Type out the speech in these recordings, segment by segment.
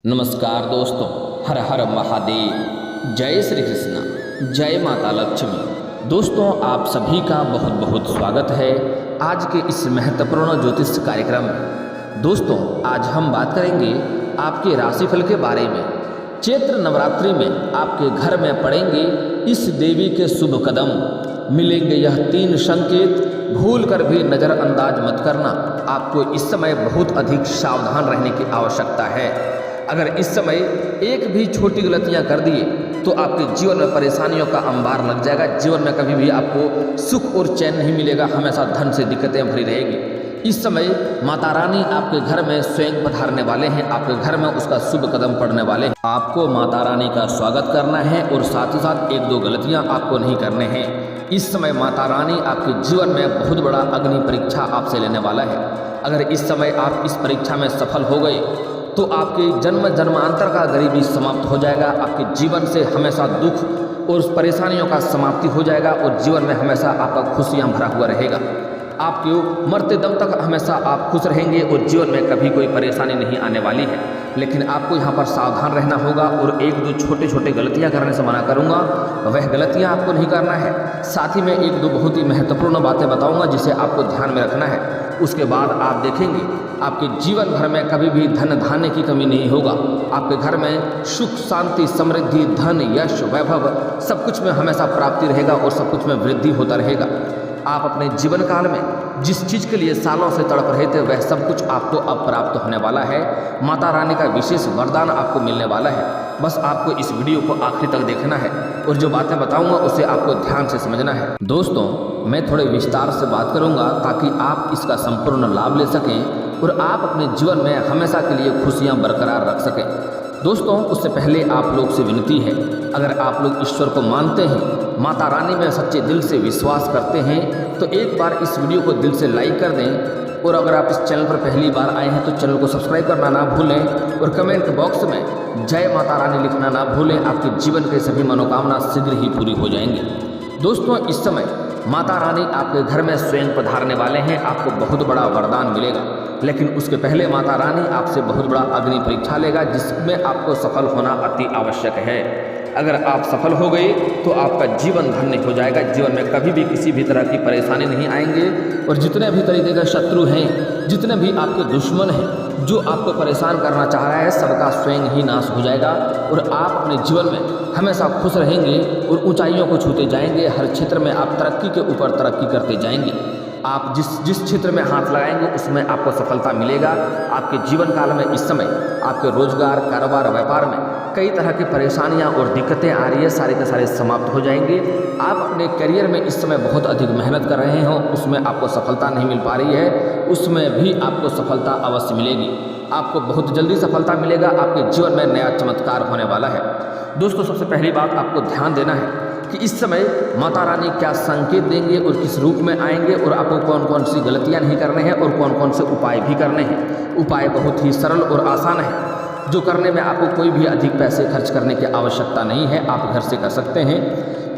नमस्कार दोस्तों, हर हर महादेव, जय श्री कृष्णा, जय माता लक्ष्मी। दोस्तों, आप सभी का बहुत बहुत स्वागत है आज के इस महत्वपूर्ण ज्योतिष कार्यक्रम में। दोस्तों, आज हम बात करेंगे आपके राशिफल के बारे में। चैत्र नवरात्रि में आपके घर में पड़ेंगे इस देवी के शुभ कदम, मिलेंगे यह 3 संकेत, भूल कर भी नज़रअंदाज मत करना। आपको इस समय बहुत अधिक सावधान रहने की आवश्यकता है। अगर इस समय एक भी छोटी गलतियां कर दिए तो आपके जीवन में परेशानियों का अंबार लग जाएगा। जीवन में कभी भी आपको सुख और चैन नहीं मिलेगा, हमेशा धन से दिक्कतें भरी रहेगी। इस समय माता रानी आपके घर में स्वयं पधारने वाले हैं, आपके घर में उसका शुभ कदम पड़ने वाले हैं। आपको माता रानी का स्वागत करना है और साथ ही साथ 1-2 गलतियां आपको नहीं करने हैं। इस समय माता रानी आपके जीवन में बहुत बड़ा अग्नि परीक्षा आपसे लेने वाला है। अगर इस समय आप इस परीक्षा में सफल हो गए तो आपके जन्म जन्मांतर का गरीबी समाप्त हो जाएगा। आपके जीवन से हमेशा दुख और परेशानियों का समाप्ति हो जाएगा और जीवन में हमेशा आपका खुशियां भरा हुआ रहेगा। आपके मरते दम तक हमेशा आप खुश रहेंगे और जीवन में कभी कोई परेशानी नहीं आने वाली है। लेकिन आपको यहाँ पर सावधान रहना होगा और 1-2 छोटे छोटे गलतियाँ करने से मना करूँगा, वह गलतियाँ आपको नहीं करना है। साथ ही में 1-2 बहुत ही महत्वपूर्ण बातें बताऊँगा जिसे आपको ध्यान में रखना है। उसके बाद आप देखेंगे आपके जीवन भर में कभी भी धन धान्य की कमी नहीं होगा। आपके घर में सुख शांति समृद्धि धन यश वैभव सब कुछ में हमेशा प्राप्ति रहेगा और सब कुछ में वृद्धि होता रहेगा। आप अपने जीवन काल में जिस चीज़ के लिए सालों से तड़प रहे थे वह सब कुछ आपको अब प्राप्त होने वाला है। माता रानी का विशेष वरदान आपको मिलने वाला है। बस आपको इस वीडियो को आखिरी तक देखना है और जो बातें बताऊंगा उसे आपको ध्यान से समझना है। दोस्तों, मैं थोड़े विस्तार से बात करूंगा ताकि आप इसका संपूर्ण लाभ ले सकें और आप अपने जीवन में हमेशा के लिए खुशियां बरकरार रख सकें। दोस्तों, उससे पहले आप लोग से विनती है, अगर आप लोग ईश्वर को मानते हैं, माता रानी में सच्चे दिल से विश्वास करते हैं तो एक बार इस वीडियो को दिल से लाइक कर दें। और अगर आप इस चैनल पर पहली बार आए हैं तो चैनल को सब्सक्राइब करना ना भूलें और कमेंट बॉक्स में जय माता रानी लिखना ना भूलें। आपके जीवन के सभी मनोकामना शीघ्र ही पूरी हो जाएंगी। दोस्तों, इस समय माता रानी आपके घर में स्वयं पधारने वाले हैं, आपको बहुत बड़ा वरदान मिलेगा। लेकिन उसके पहले माता रानी आपसे बहुत बड़ा अग्नि परीक्षा लेगा जिसमें आपको सफल होना अति आवश्यक है। अगर आप सफल हो गए तो आपका जीवन धन्य हो जाएगा। जीवन में कभी भी किसी भी तरह की परेशानी नहीं आएंगे और जितने भी तरीके के शत्रु हैं, जितने भी आपके दुश्मन हैं, जो आपको परेशान करना चाह रहा है, सबका स्वयं ही नाश हो जाएगा और आप अपने जीवन में हमेशा खुश रहेंगे और ऊंचाइयों को छूते जाएंगे। हर क्षेत्र में आप तरक्की के ऊपर तरक्की करते जाएंगे। आप जिस क्षेत्र में हाथ लगाएंगे उसमें आपको सफलता मिलेगा। आपके जीवन काल में इस समय आपके रोजगार कारोबार व्यापार में कई तरह की परेशानियां और दिक्कतें आ रही है, सारे के सारे समाप्त हो जाएंगे। आप अपने करियर में इस समय बहुत अधिक मेहनत कर रहे हो, उसमें आपको सफलता नहीं मिल पा रही है, उसमें भी आपको सफलता अवश्य मिलेगी। आपको बहुत जल्दी सफलता मिलेगा। आपके जीवन में नया चमत्कार होने वाला है। दोस्तों, सबसे पहली बात आपको ध्यान देना है कि इस समय माता रानी क्या संकेत देंगे और किस रूप में आएंगे और आपको कौन कौन सी गलतियां नहीं करने हैं और कौन कौन से उपाय भी करने हैं। उपाय बहुत ही सरल और आसान है जो करने में आपको कोई भी अधिक पैसे खर्च करने की आवश्यकता नहीं है, आप घर से कर सकते हैं।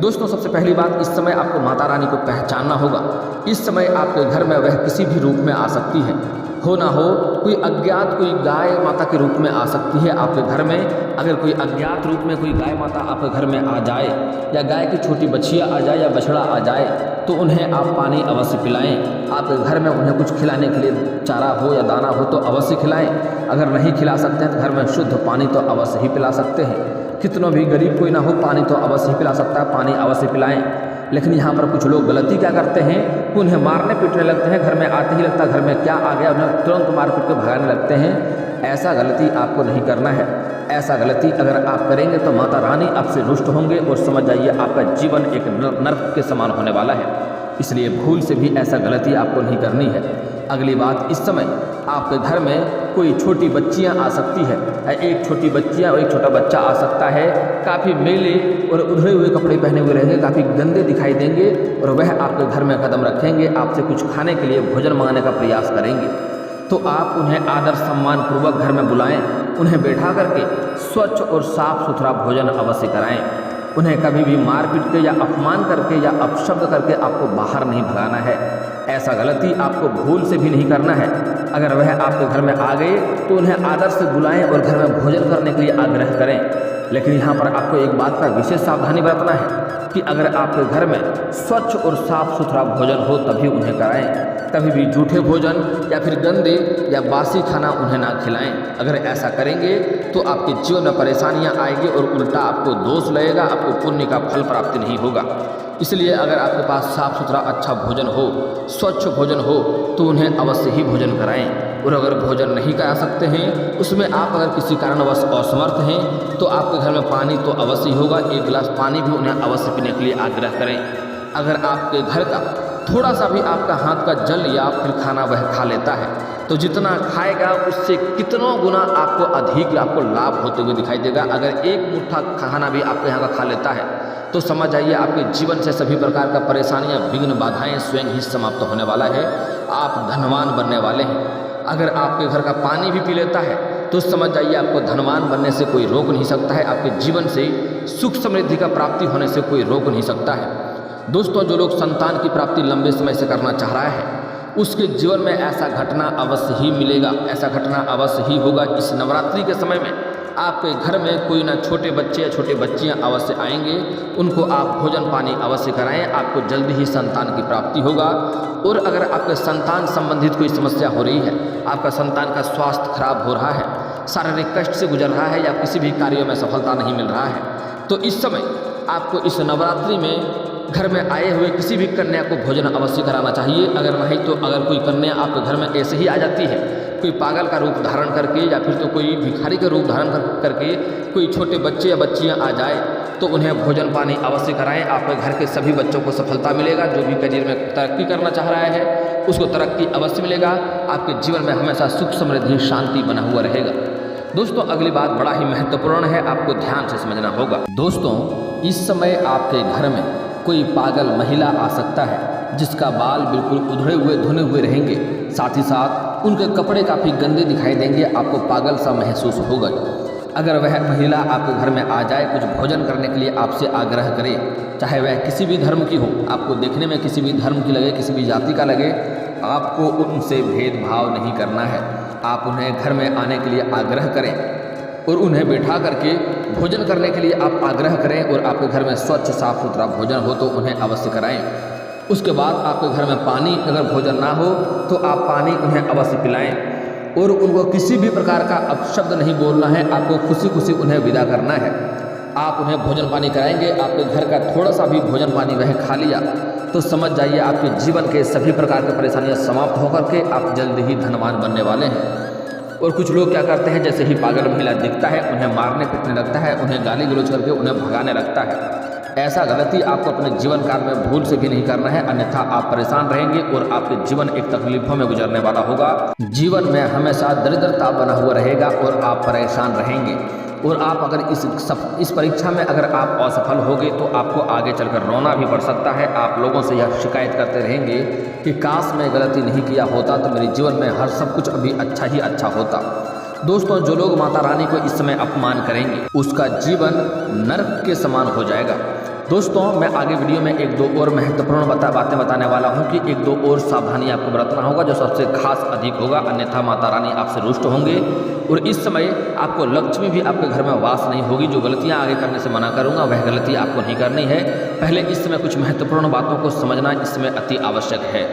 दोस्तों, सबसे पहली बात, इस समय आपको माता रानी को पहचानना होगा। इस समय आपके घर में वह किसी भी रूप में आ सकती है, हो ना हो कोई अज्ञात कोई गाय माता के रूप में आ सकती है आपके घर में। अगर कोई अज्ञात रूप में कोई गाय माता आपके घर में आ जाए या गाय की छोटी बछिया आ जाए या बछड़ा आ जाए तो उन्हें आप पानी अवश्य पिलाएं। आपके घर में उन्हें कुछ खिलाने के लिए चारा हो या दाना हो तो अवश्य खिलाएं। अगर नहीं खिला सकते हैं तो घर में शुद्ध पानी तो अवश्य ही पिला सकते हैं। कितना भी गरीब कोई ना हो, पानी तो अवश्य ही पिला सकता है, पानी अवश्य पिलाएं। लेकिन यहाँ पर कुछ लोग गलती क्या करते हैं कि उन्हें मारने पीटने लगते हैं। घर में आते ही लगता है घर में क्या आ गया, उन्हें तुरंत मार पीट के भगाने लगते हैं। ऐसा गलती आपको नहीं करना है। ऐसा गलती अगर आप करेंगे तो माता रानी आपसे रुष्ट होंगे और समझ जाइए आपका जीवन एक नर्क के समान होने वाला है। इसलिए भूल से भी ऐसा गलती आपको नहीं करनी है। अगली बात, इस समय आपके घर में कोई छोटी बच्चियां आ सकती है। एक छोटी बच्चियां और एक छोटा बच्चा आ सकता है। काफ़ी मेले और उधड़े हुए कपड़े पहने हुए रहेंगे, काफ़ी गंदे दिखाई देंगे और वह आपके घर में कदम रखेंगे, आपसे कुछ खाने के लिए भोजन मांगने का प्रयास करेंगे। तो आप उन्हें आदर सम्मान पूर्वक घर में बुलाएं, उन्हें बैठा करके स्वच्छ और साफ सुथरा भोजन अवश्य कराएं। उन्हें कभी भी मार पीट के या अपमान करके या अपशब्द करके आपको बाहर नहीं भगाना है। ऐसा गलती आपको भूल से भी नहीं करना है। अगर वह आपके घर में आ गए तो उन्हें आदर से बुलाएं और घर में भोजन करने के लिए आग्रह करें। लेकिन यहाँ पर आपको एक बात का विशेष सावधानी बरतना है कि अगर आपके घर में स्वच्छ और साफ सुथरा भोजन हो तभी उन्हें कराएं। कभी भी जूठे भोजन या फिर गंदे या बासी खाना उन्हें ना खिलाएं। अगर ऐसा करेंगे तो आपके जीवन में परेशानियां आएगी और उल्टा आपको दोष लगेगा, आपको पुण्य का फल प्राप्ति नहीं होगा। इसलिए अगर आपके पास साफ सुथरा अच्छा भोजन हो, स्वच्छ भोजन हो तो उन्हें अवश्य ही भोजन कराएं। और अगर भोजन नहीं करा सकते हैं, उसमें आप अगर किसी कारणवश असमर्थ हैं तो आपके घर में पानी तो अवश्य ही होगा। एक गिलास पानी भी उन्हें अवश्य पीने के लिए आग्रह करें। अगर आपके घर का थोड़ा सा भी आपका हाथ का जल या फिर खाना वह खा लेता है तो जितना खाएगा उससे कितनों गुना आपको अधिक आपको लाभ होते हुए दिखाई देगा। अगर एक मुट्ठा खाना भी आपके यहाँ का खा लेता है तो समझ आइए आपके जीवन से सभी प्रकार का परेशानियां, विघ्न, बाधाएं स्वयं ही समाप्त होने वाला है। आप धनवान बनने वाले हैं। अगर आपके घर का पानी भी पी लेता है तो समझ जाइए आपको धनवान बनने से कोई रोक नहीं सकता है। आपके जीवन से सुख समृद्धि का प्राप्ति होने से कोई रोक नहीं सकता है। दोस्तों, जो लोग संतान की प्राप्ति लंबे समय से करना चाह रहा है उसके जीवन में ऐसा घटना अवश्य ही मिलेगा, ऐसा घटना अवश्य ही होगा। इस नवरात्रि के समय में आपके घर में कोई ना छोटे बच्चे या छोटे बच्चियां अवश्य आएंगे, उनको आप भोजन पानी अवश्य कराएं। आपको जल्दी ही संतान की प्राप्ति होगा। और अगर आपके संतान संबंधित कोई समस्या हो रही है, आपका संतान का स्वास्थ्य खराब हो रहा है, शारीरिक कष्ट से गुजर रहा है या किसी भी कार्य में सफलता नहीं मिल रहा है, तो इस समय आपको इस नवरात्रि में घर में आए हुए किसी भी कन्या को भोजन अवश्य कराना चाहिए। अगर नहीं तो अगर कोई कन्या आपके घर में ऐसे ही आ जाती है, कोई पागल का रूप धारण करके या फिर तो कोई भिखारी का रूप धारण करके कोई छोटे बच्चे या बच्चियां आ जाए तो उन्हें भोजन पानी अवश्य कराएं। आपके घर के सभी बच्चों को सफलता मिलेगा। जो भी करियर में तरक्की करना चाह रहा है उसको तरक्की अवश्य मिलेगा। आपके जीवन में हमेशा सुख समृद्धि शांति बना हुआ रहेगा। दोस्तों, अगली बात बड़ा ही महत्वपूर्ण है, आपको ध्यान से समझना होगा। दोस्तों, इस समय आपके घर में कोई पागल महिला आ सकता है जिसका बाल बिल्कुल उधड़े हुए धुने हुए रहेंगे, साथ ही साथ उनके कपड़े काफ़ी गंदे दिखाई देंगे। आपको पागल सा महसूस होगा। अगर वह महिला आपके घर में आ जाए, कुछ भोजन करने के लिए आपसे आग्रह करे, चाहे वह किसी भी धर्म की हो, आपको देखने में किसी भी धर्म की लगे, किसी भी जाति का लगे, आपको उनसे भेदभाव नहीं करना है। आप उन्हें घर में आने के लिए आग्रह करें और उन्हें बैठा करके भोजन करने के लिए आप आग्रह करें। और आपके घर में स्वच्छ साफ सुथरा भोजन हो तो उन्हें अवश्य कराएं। उसके बाद आपके घर में पानी अगर भोजन ना हो तो आप पानी उन्हें अवश्य पिलाएं। और उनको किसी भी प्रकार का अपशब्द नहीं बोलना है, आपको खुशी खुशी उन्हें विदा करना है। आप उन्हें भोजन पानी कराएंगे, आपके घर का थोड़ा सा भी भोजन पानी वह खा लिया तो समझ जाइए आपके जीवन के सभी प्रकार की परेशानियां समाप्त होकर के आप जल्द ही धनवान बनने वाले हैं। और कुछ लोग क्या करते हैं, जैसे ही पागल महिला दिखता है उन्हें मारने पीटने लगता है, उन्हें गाली गलौज करके उन्हें भगाने लगता है। ऐसा गलती आपको अपने जीवन काल में भूल से भी नहीं करना है, अन्यथा आप परेशान रहेंगे और आपके जीवन एक तकलीफों में गुजरने वाला होगा। जीवन में हमेशा दरिद्रता बना हुआ रहेगा और आप परेशान रहेंगे। और आप अगर इस परीक्षा में अगर आप असफल होगे तो आपको आगे चलकर रोना भी पड़ सकता है। आप लोगों से यह शिकायत करते रहेंगे कि काश मैं गलती नहीं किया होता तो मेरे जीवन में हर सब कुछ अभी अच्छा ही अच्छा होता। दोस्तों, जो लोग माता रानी को इस समय अपमान करेंगे उसका जीवन नरक के समान हो जाएगा। दोस्तों, मैं आगे वीडियो में एक दो और महत्वपूर्ण बातें बताने वाला हूं कि एक दो और सावधानी आपको बरतना होगा जो सबसे खास अधिक होगा, अन्यथा माता रानी आपसे रुष्ट होंगे। और इस समय आपको लक्ष्मी भी आपके घर में वास नहीं होगी। जो गलतियां आगे करने से मना करूंगा वह गलती आपको नहीं करनी है। पहले इस समय कुछ महत्वपूर्ण बातों को समझना इस समय अति आवश्यक है।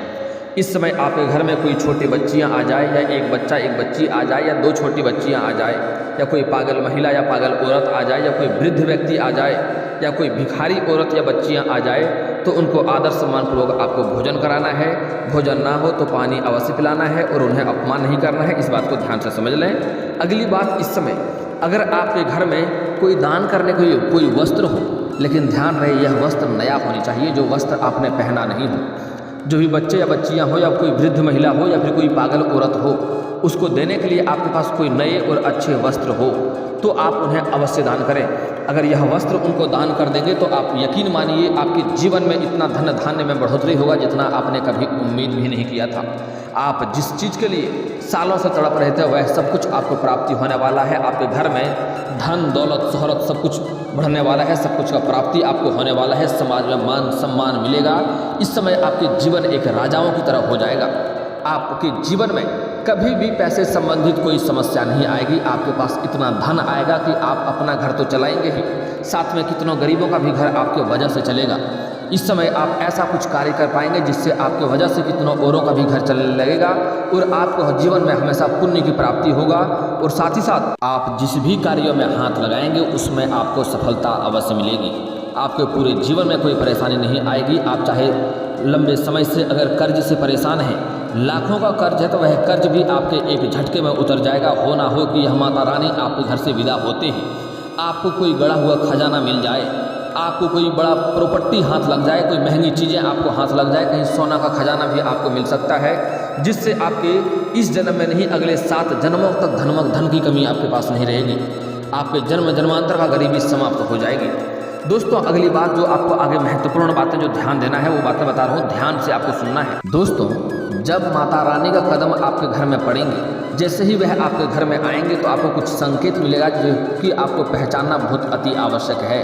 इस समय आपके घर में कोई छोटी बच्चियां आ जाए या एक बच्चा एक बच्ची आ जाए या दो छोटी बच्चियां आ जाए या कोई पागल महिला या पागल औरत आ जाए या कोई वृद्ध व्यक्ति आ जाए या कोई भिखारी औरत या बच्चियां आ जाए तो उनको आदर सम्मानपूर्वक आपको भोजन कराना है। भोजन ना हो तो पानी अवश्य पिलाना है और उन्हें अपमान नहीं करना है। इस बात को ध्यान से समझ लें। अगली बात, इस समय अगर आपके घर में कोई दान करने को कोई वस्त्र हो, लेकिन ध्यान रहे यह वस्त्र नया होनी चाहिए, जो वस्त्र आपने पहना नहीं हो। जो भी बच्चे या बच्चियां हो या कोई वृद्ध महिला हो या फिर कोई पागल औरत हो, उसको देने के लिए आपके पास कोई नए और अच्छे वस्त्र हो तो आप उन्हें अवश्य दान करें। अगर यह वस्त्र उनको दान कर देंगे तो आप यकीन मानिए आपके जीवन में इतना धन धान्य में बढ़ोतरी होगा जितना आपने कभी उम्मीद भी नहीं किया था। आप जिस चीज़ के लिए सालों से तड़प रहे थे वह सब कुछ आपको प्राप्ति होने वाला है। आपके घर में धन दौलत शोहरत सब कुछ बढ़ने वाला है, सब कुछ का प्राप्ति आपको होने वाला है। समाज में मान सम्मान मिलेगा। इस समय आपके जीवन एक राजाओं की तरह हो जाएगा। आपके जीवन में कभी भी पैसे संबंधित कोई समस्या नहीं आएगी। आपके पास इतना धन आएगा कि आप अपना घर तो चलाएंगे ही, साथ में कितनों गरीबों का भी घर आपके वजह से चलेगा। इस समय आप ऐसा कुछ कार्य कर पाएंगे जिससे आपके वजह से कितनों औरों का भी घर चलने लगेगा और आपको जीवन में हमेशा पुण्य की प्राप्ति होगा। और साथ ही साथ आप जिस भी कार्यों में हाथ लगाएंगे उसमें आपको सफलता अवश्य मिलेगी। आपके पूरे जीवन में कोई परेशानी नहीं आएगी। आप चाहे लंबे समय से अगर कर्ज से परेशान हैं, लाखों का कर्ज है, तो वह कर्ज भी आपके एक झटके में उतर जाएगा। हो ना हो कि यह माता रानी आपके घर से विदा होते ही आपको कोई गड़ा हुआ खजाना मिल जाए, आपको कोई बड़ा प्रॉपर्टी हाथ लग जाए, कोई महंगी चीज़ें आपको हाथ लग जाए, कहीं सोना का खजाना भी आपको मिल सकता है, जिससे आपके इस जन्म में नहीं अगले 7 जन्मों तक धन की कमी आपके पास नहीं रहेगी। आपके जन्म जन्मांतर का गरीबी समाप्त हो जाएगी। दोस्तों अगली बात जो आपको आगे महत्वपूर्ण बातें जो ध्यान देना है वो बातें बता रहा हूँ, ध्यान से आपको सुनना है। दोस्तों जब माता रानी का कदम आपके घर में पड़ेंगे, जैसे ही वह आपके घर में आएंगे तो आपको कुछ संकेत मिलेगा जो कि आपको पहचानना बहुत अति आवश्यक है।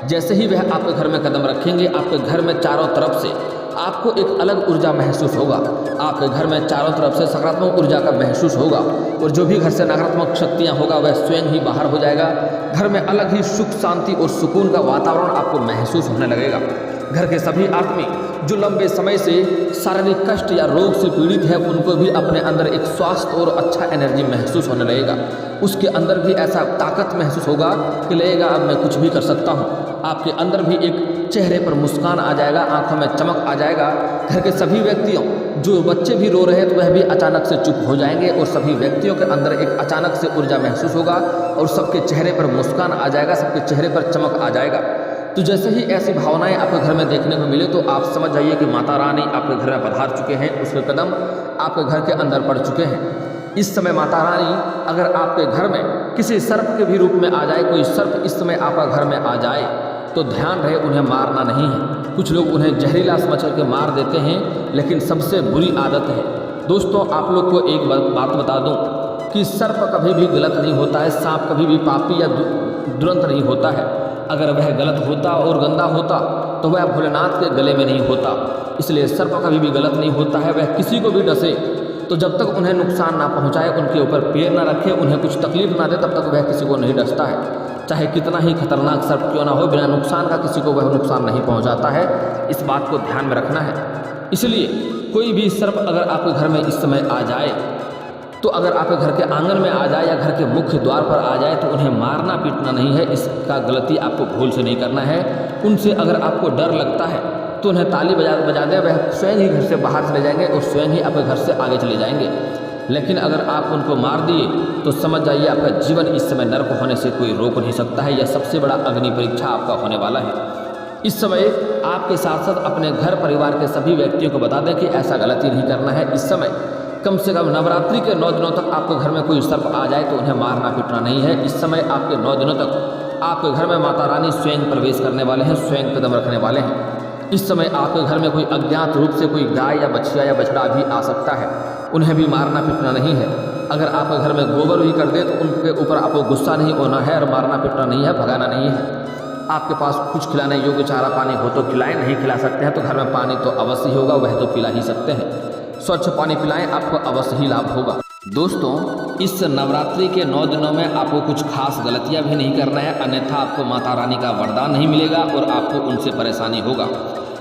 जैसे ही वह आपके घर में कदम रखेंगे, आपके घर में चारों तरफ से आपको एक अलग ऊर्जा महसूस होगा। आपके घर में चारों तरफ से सकारात्मक ऊर्जा का महसूस होगा और जो भी घर से नकारात्मक शक्तियाँ होगा वह स्वयं ही बाहर हो जाएगा। घर में अलग ही सुख शांति और सुकून का वातावरण आपको महसूस होने लगेगा। घर के सभी आदमी जो लंबे समय से शारीरिक कष्ट या रोग से पीड़ित है उनको भी अपने अंदर एक स्वास्थ्य और अच्छा एनर्जी महसूस होने लगेगा। उसके अंदर भी ऐसा ताकत महसूस होगा कि लगेगा अब मैं कुछ भी कर सकता हूँ। आपके अंदर भी एक चेहरे पर मुस्कान आ जाएगा, आंखों में चमक आ जाएगा। घर के सभी व्यक्तियों, जो बच्चे भी रो रहे हैं तो वह भी अचानक से चुप हो जाएंगे और सभी व्यक्तियों के अंदर एक अचानक से ऊर्जा महसूस होगा और सबके चेहरे पर मुस्कान आ जाएगा, सबके चेहरे पर चमक आ जाएगा। तो जैसे ही ऐसी भावनाएं आपके घर में देखने को मिले तो आप समझ जाइए कि माता रानी आपके घर में पधार चुके हैं, उसके कदम आपके घर के अंदर पड़ चुके हैं। इस समय माता रानी अगर आपके घर में किसी सर्प के भी रूप में आ जाए, कोई सर्प इस समय आपका घर में आ जाए तो ध्यान रहे उन्हें मारना नहीं है। कुछ लोग उन्हें जहरीला समझ करके मार देते हैं, लेकिन सबसे बुरी आदत है। दोस्तों आप लोग को एक बात बता दूं कि सर्प कभी भी गलत नहीं होता है, सांप कभी भी पापी या दुरंत नहीं होता है। अगर वह गलत होता और गंदा होता तो वह भोलेनाथ के गले में नहीं होता। इसलिए सर्प कभी भी गलत नहीं होता है। वह किसी को भी डसे तो जब तक उन्हें नुकसान ना पहुंचाए, उनके ऊपर पैर ना रखे, उन्हें कुछ तकलीफ ना दे, तब तक वह किसी को नहीं डसता है। चाहे कितना ही खतरनाक सर्प क्यों ना हो, बिना नुकसान का किसी को वह नुकसान नहीं पहुंचाता है। इस बात को ध्यान में रखना है। इसलिए कोई भी सर्प अगर आपके घर में इस समय आ जाए, तो अगर आपके घर के आंगन में आ जाए या घर के मुख्य द्वार पर आ जाए तो उन्हें मारना पीटना नहीं है। इसका गलती आपको भूल से नहीं करना है। उनसे अगर आपको डर लगता है तो उन्हें ताली बजा दें, वह स्वयं ही घर से बाहर चले जाएंगे और स्वयं ही आपके घर से आगे चले जाएंगे। लेकिन अगर आप उनको मार दिए तो समझ जाइए आपका जीवन इस समय नर्क होने से कोई रोक नहीं सकता है। यह सबसे बड़ा अग्नि परीक्षा आपका होने वाला है। इस समय आपके साथ साथ अपने घर परिवार के सभी व्यक्तियों को बता दें कि ऐसा गलती नहीं करना है। इस समय कम से कम नवरात्रि के 9 दिनों तक आपके घर में कोई सर्प आ जाए तो उन्हें मारना पीटना नहीं है। इस समय आपके 9 दिनों तक आपके घर में माता रानी स्वयं प्रवेश करने वाले हैं, स्वयं कदम रखने वाले हैं। इस समय आपके घर में कोई अज्ञात रूप से कोई गाय या बछिया या बछड़ा भी आ सकता है, उन्हें भी मारना पीटना नहीं है। अगर आपके घर में गोबर भी कर दे तो उनके ऊपर आपको गुस्सा नहीं होना है और मारना पीटना नहीं है, भगाना नहीं है। आपके पास कुछ खिलाने योग्य चारा पानी हो तो खिलाएं, नहीं खिला सकते हैं तो घर में पानी तो अवश्य ही होगा, वह तो पिला ही सकते हैं। स्वच्छ पानी पिलाएं, आपको अवश्य ही लाभ होगा। दोस्तों इस नवरात्रि के 9 दिनों में आपको कुछ खास गलतियां भी नहीं करना है, अन्यथा आपको माता रानी का वरदान नहीं मिलेगा और आपको उनसे परेशानी होगा।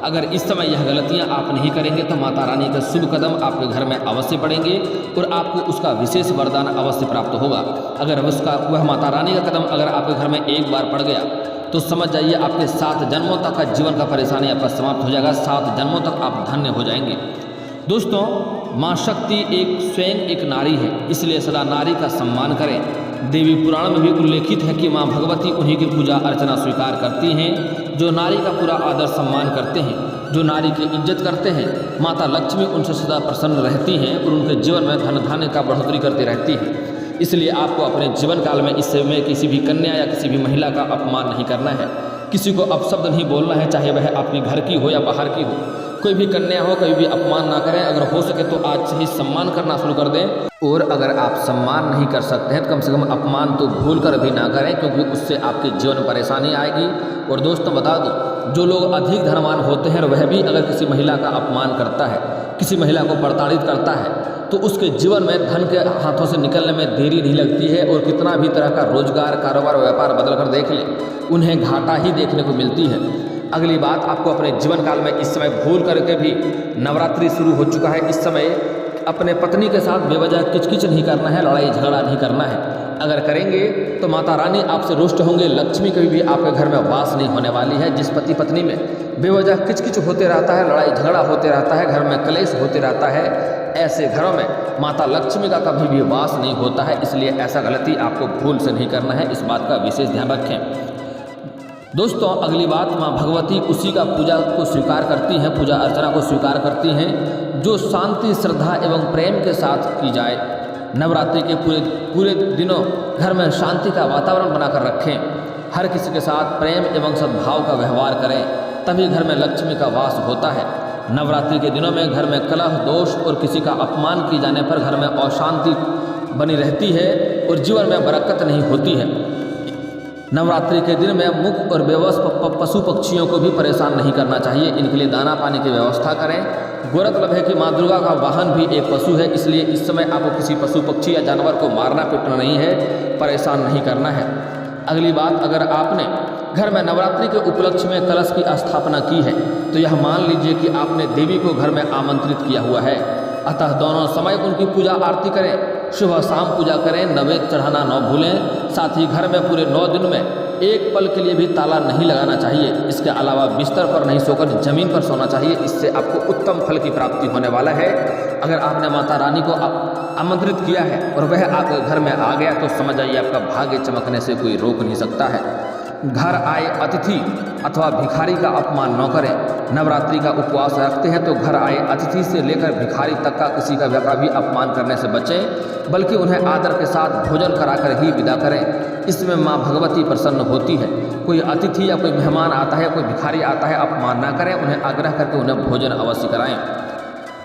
अगर इस समय यह गलतियां आप नहीं करेंगे तो माता रानी का शुभ कदम आपके घर में अवश्य पड़ेंगे और आपको उसका विशेष वरदान अवश्य प्राप्त होगा। अगर वह माता रानी का कदम अगर आपके घर में एक बार पड़ गया तो समझ जाइए आपके 7 जन्मों तक का जीवन का परेशानी आपका समाप्त हो जाएगा। 7 जन्मों तक आप धन्य हो जाएंगे। दोस्तों माँ शक्ति स्वयं एक नारी है, इसलिए सदा नारी का सम्मान करें। देवी पुराण में भी उल्लेखित है कि माँ भगवती उन्हीं की पूजा अर्चना स्वीकार करती हैं जो नारी का पूरा आदर सम्मान करते हैं, जो नारी की इज्जत करते हैं। माता लक्ष्मी उनसे सदा प्रसन्न रहती हैं और उनके जीवन में धन धान्य का बढ़ोतरी करती रहती हैं। इसलिए आपको अपने जीवन काल में इस समय किसी भी कन्या या किसी भी महिला का अपमान नहीं करना है, किसी को अपशब्द नहीं बोलना है, चाहे वह आपके घर की हो या बाहर की हो। कोई भी कन्या हो कभी भी अपमान ना करें, अगर हो सके तो आज से ही सम्मान करना शुरू कर दें। और अगर आप सम्मान नहीं कर सकते हैं तो कम से कम अपमान तो भूल कर भी ना करें, क्योंकि उससे आपके जीवन में परेशानी आएगी। और दोस्तों बता दूं, जो लोग अधिक धनवान होते हैं वह भी अगर किसी महिला का अपमान करता है, किसी महिला को प्रताड़ित करता है, तो उसके जीवन में धन के हाथों से निकलने में देरी नहीं लगती है। और कितना भी तरह का रोजगार, कारोबार, व्यापार बदल कर देख लें, उन्हें घाटा ही देखने को मिलती है। अगली बात, आपको अपने जीवन काल में इस समय भूल करके भी नवरात्रि शुरू हो चुका है, इस समय अपने पत्नी के साथ बेवजह किचकिच नहीं करना है, लड़ाई झगड़ा नहीं करना है। अगर करेंगे तो माता रानी आपसे रुष्ट होंगे, लक्ष्मी कभी भी आपके घर में वास नहीं होने वाली है। जिस पति पत्नी में बेवजह किचकिच होते रहता है, लड़ाई झगड़ा होते रहता है, घर में कलेश होते रहता है, ऐसे घरों में माता लक्ष्मी का कभी भी वास नहीं होता है। इसलिए ऐसा गलती आपको भूल से नहीं करना है, इस बात का विशेष ध्यान रखें। दोस्तों अगली बात, माँ भगवती उसी का पूजा को स्वीकार करती हैं, पूजा अर्चना को स्वीकार करती हैं जो शांति, श्रद्धा एवं प्रेम के साथ की जाए। नवरात्रि के पूरे दिनों घर में शांति का वातावरण बनाकर रखें, हर किसी के साथ प्रेम एवं सद्भाव का व्यवहार करें, तभी घर में लक्ष्मी का वास होता है। नवरात्रि के दिनों में घर में कलह, दोष और किसी का अपमान किए जाने पर घर में अशांति बनी रहती है और जीवन में बरकत नहीं होती है। नवरात्रि के दिन में मुख और बेवश पशु पक्षियों को भी परेशान नहीं करना चाहिए, इनके लिए दाना पानी की व्यवस्था करें। गौरतलब है कि माँ दुर्गा का वाहन भी एक पशु है, इसलिए इस समय आपको किसी पशु पक्षी या जानवर को मारना पीटना नहीं है, परेशान नहीं करना है। अगली बात, अगर आपने घर में नवरात्रि के उपलक्ष्य में कलश की स्थापना की है तो यह मान लीजिए कि आपने देवी को घर में आमंत्रित किया हुआ है। अतः दोनों समय उनकी पूजा आरती करें, सुबह शाम पूजा करें, नैवेद्य चढ़ाना न भूलें। साथ ही घर में पूरे 9 दिन में एक पल के लिए भी ताला नहीं लगाना चाहिए। इसके अलावा बिस्तर पर नहीं सोकर जमीन पर सोना चाहिए, इससे आपको उत्तम फल की प्राप्ति होने वाला है। अगर आपने माता रानी को आमंत्रित किया है और वह आपके घर में आ गया तो समझ जाइए आपका भाग्य चमकने से कोई रोक नहीं सकता है। घर आए अतिथि अथवा भिखारी का अपमान न करें। नवरात्रि का उपवास रखते हैं तो घर आए अतिथि से लेकर भिखारी तक का किसी का भी अपमान करने से बचें, बल्कि उन्हें आदर के साथ भोजन कराकर ही विदा करें। इसमें माँ भगवती प्रसन्न होती है। कोई अतिथि या कोई मेहमान आता है, कोई भिखारी आता है, अपमान ना करें, उन्हें आग्रह करके उन्हें भोजन अवश्य कराएं।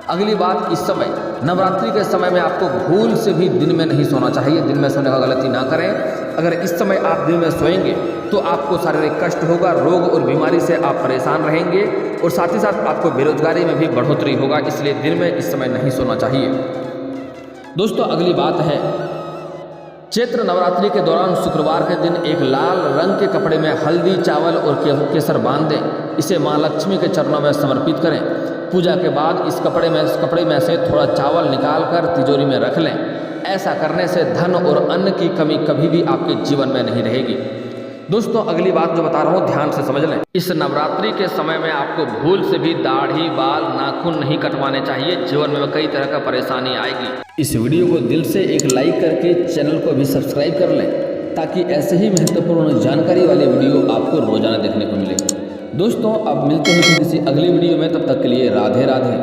अगली बात, इस समय नवरात्रि के समय में आपको भूल से भी दिन में नहीं सोना चाहिए, दिन में सोने का गलती ना करें। अगर इस समय आप दिन में सोएंगे तो आपको शारीरिक कष्ट होगा, रोग और बीमारी से आप परेशान रहेंगे और साथ ही साथ आपको बेरोजगारी में भी बढ़ोतरी होगा, इसलिए दिन में इस समय नहीं सोना चाहिए। दोस्तों अगली बात है, चैत्र नवरात्रि के दौरान शुक्रवार के दिन एक लाल रंग के कपड़े में हल्दी, चावल और केसर बांध दें। इसे माँ लक्ष्मी के चरणों में समर्पित करें। पूजा के बाद इस कपड़े में से थोड़ा चावल निकाल कर तिजोरी में रख लें। ऐसा करने से धन और अन्न की कमी कभी भी आपके जीवन में नहीं रहेगी। दोस्तों अगली बात जो बता रहा हूँ ध्यान से समझ लें। इस नवरात्रि के समय में आपको भूल से भी दाढ़ी, बाल, नाखून नहीं कटवाने चाहिए, जीवन में कई तरह का परेशानी आएगी। इस वीडियो को दिल से एक लाइक करके चैनल को भी सब्सक्राइब कर लें, ताकि ऐसे ही महत्वपूर्ण जानकारी वाले वीडियो आपको रोजाना देखने को मिले। दोस्तों अब मिलते हैं किसी अगली वीडियो में, तब तक के लिए राधे राधे।